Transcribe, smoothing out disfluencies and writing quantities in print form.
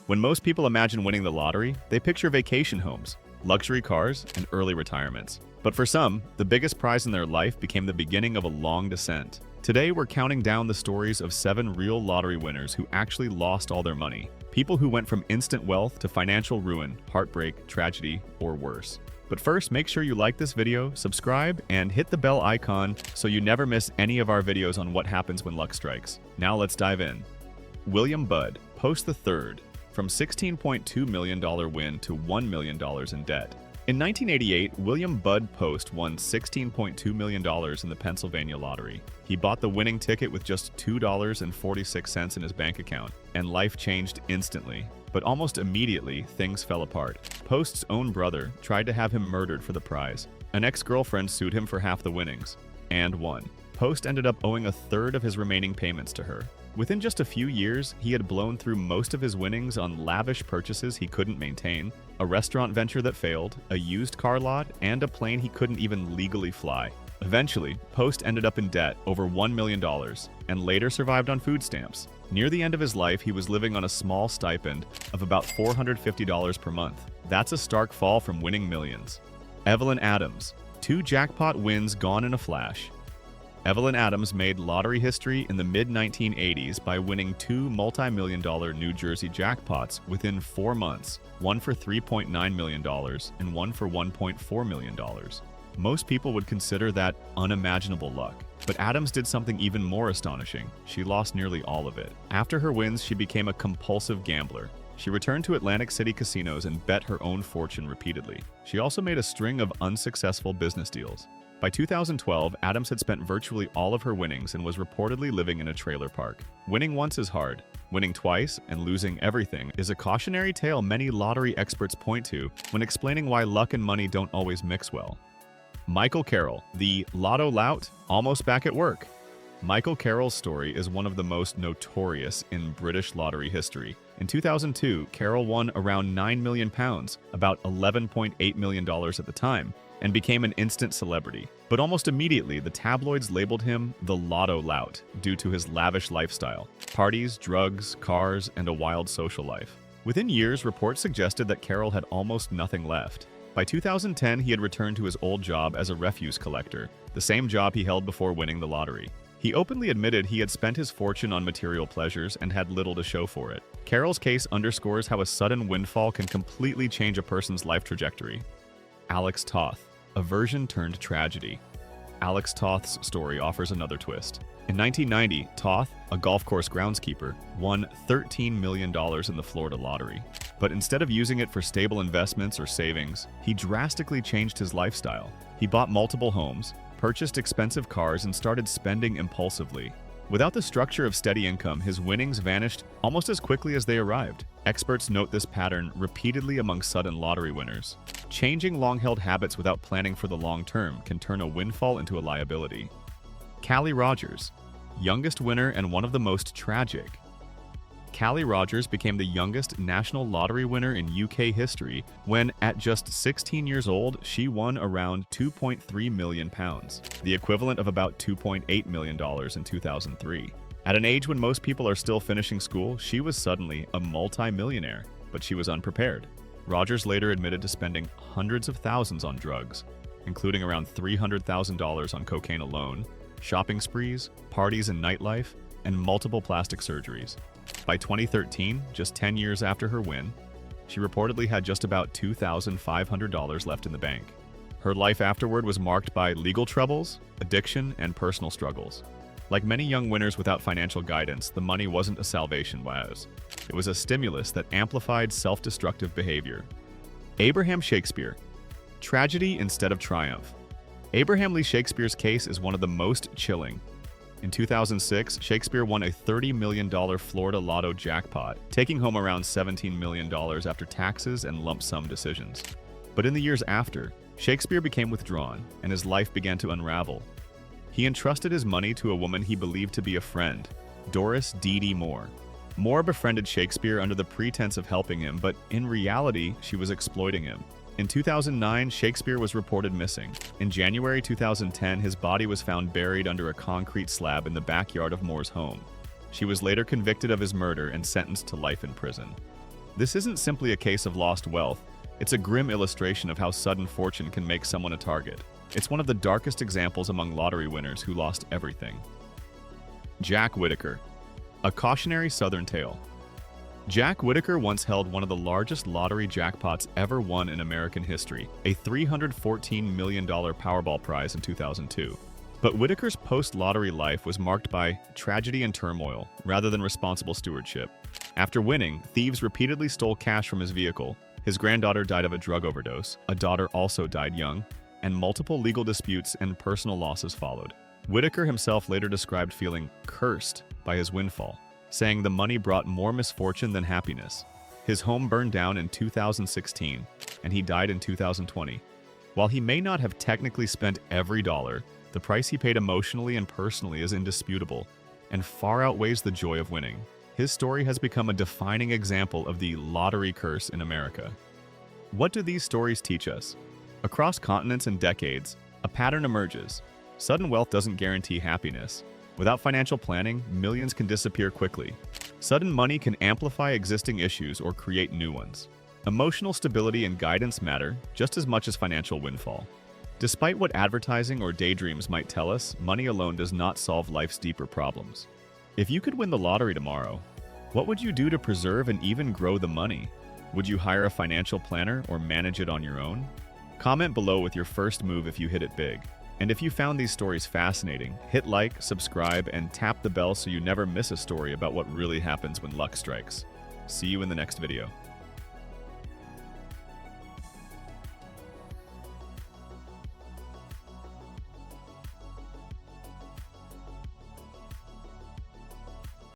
When most people imagine winning the lottery, they picture vacation homes, luxury cars, and early retirements. But for some, the biggest prize in their life became the beginning of a long descent. Today, we're counting down the stories of 7 real lottery winners who actually lost all their money. People who went from instant wealth to financial ruin, heartbreak, tragedy, or worse. But first, make sure you like this video, subscribe, and hit the bell icon so you never miss any of our videos on what happens when luck strikes. Now let's dive in. William Budd, post the third, from $16.2 million win to $1 million in debt. In 1988, William Budd Post won $16.2 million in the Pennsylvania lottery. He bought the winning ticket with just $2.46 in his bank account, and life changed instantly. But almost immediately, things fell apart. Post's own brother tried to have him murdered for the prize. An ex-girlfriend sued him for half the winnings, and won. Post ended up owing a third of his remaining payments to her. Within just a few years, he had blown through most of his winnings on lavish purchases he couldn't maintain, a restaurant venture that failed, a used car lot, and a plane he couldn't even legally fly. Eventually, Post ended up in debt over $1 million, and later survived on food stamps. Near the end of his life, he was living on a small stipend of about $450 per month. That's a stark fall from winning millions. Evelyn Adams, 2 jackpot wins gone in a flash. Evelyn Adams made lottery history in the mid-1980s by winning 2 multi-million-dollar New Jersey jackpots within 4 months, one for $3.9 million and one for $1.4 million. Most people would consider that unimaginable luck, but Adams did something even more astonishing. She lost nearly all of it. After her wins, she became a compulsive gambler. She returned to Atlantic City casinos and bet her own fortune repeatedly. She also made a string of unsuccessful business deals. By 2012, Adams had spent virtually all of her winnings and was reportedly living in a trailer park. Winning once is hard. Winning twice and losing everything is a cautionary tale many lottery experts point to when explaining why luck and money don't always mix well. Michael Carroll, the Lotto Lout, almost back at work. Michael Carroll's story is one of the most notorious in British lottery history. In 2002, Carroll won around £9 million, about $11.8 million at the time, and became an instant celebrity. But almost immediately, the tabloids labeled him the Lotto Lout due to his lavish lifestyle: parties, drugs, cars, and a wild social life. Within years, reports suggested that Carroll had almost nothing left. By 2010, he had returned to his old job as a refuse collector, the same job he held before winning the lottery. He openly admitted he had spent his fortune on material pleasures and had little to show for it. Carroll's case underscores how a sudden windfall can completely change a person's life trajectory. Alex Toth, aversion turned tragedy. Alex Toth's story offers another twist. In 1990, Toth, a golf course groundskeeper, won $13 million in the Florida lottery. But instead of using it for stable investments or savings, he drastically changed his lifestyle. He bought multiple homes, purchased expensive cars, and started spending impulsively. Without the structure of steady income, his winnings vanished almost as quickly as they arrived. Experts note this pattern repeatedly among sudden lottery winners. Changing long-held habits without planning for the long term can turn a windfall into a liability. Callie Rogers, youngest winner and one of the most tragic. Callie Rogers became the youngest national lottery winner in UK history when, at just 16 years old, she won around £2.3 million, the equivalent of about $2.8 million in 2003. At an age when most people are still finishing school, she was suddenly a multi-millionaire, but she was unprepared. Rogers later admitted to spending hundreds of thousands on drugs, including around $300,000 on cocaine alone, shopping sprees, parties and nightlife, and multiple plastic surgeries. By 2013, just 10 years after her win, she reportedly had just about $2,500 left in the bank. Her life afterward was marked by legal troubles, addiction, and personal struggles. Like many young winners without financial guidance, the money wasn't a salvation bias. It was a stimulus that amplified self-destructive behavior. Abraham Shakespeare, tragedy instead of triumph. Abraham Lee Shakespeare's case is one of the most chilling. In 2006, Shakespeare won a $30 million Florida Lotto jackpot, taking home around $17 million after taxes and lump sum decisions. But in the years after, Shakespeare became withdrawn, and his life began to unravel. He entrusted his money to a woman he believed to be a friend, Doris D.D. Moore. Moore befriended Shakespeare under the pretense of helping him, but in reality, she was exploiting him. In 2009, Shakespeare was reported missing. In January 2010, his body was found buried under a concrete slab in the backyard of Moore's home. She was later convicted of his murder and sentenced to life in prison. This isn't simply a case of lost wealth, it's a grim illustration of how sudden fortune can make someone a target. It's one of the darkest examples among lottery winners who lost everything. Jack Whittaker, a cautionary Southern tale. Jack Whittaker once held one of the largest lottery jackpots ever won in American history, a $314 million Powerball prize in 2002. But Whittaker's post-lottery life was marked by tragedy and turmoil, rather than responsible stewardship. After winning, thieves repeatedly stole cash from his vehicle. His granddaughter died of a drug overdose, a daughter also died young, and multiple legal disputes and personal losses followed. Whittaker himself later described feeling cursed by his windfall, saying the money brought more misfortune than happiness. His home burned down in 2016, and he died in 2020. While he may not have technically spent every dollar, the price he paid emotionally and personally is indisputable, and far outweighs the joy of winning. His story has become a defining example of the lottery curse in America. What do these stories teach us? Across continents and decades, a pattern emerges. Sudden wealth doesn't guarantee happiness. Without financial planning, millions can disappear quickly. Sudden money can amplify existing issues or create new ones. Emotional stability and guidance matter just as much as financial windfall. Despite what advertising or daydreams might tell us, money alone does not solve life's deeper problems. If you could win the lottery tomorrow, what would you do to preserve and even grow the money? Would you hire a financial planner or manage it on your own? Comment below with your first move if you hit it big. And if you found these stories fascinating, hit like, subscribe, and tap the bell so you never miss a story about what really happens when luck strikes. See you in the next video.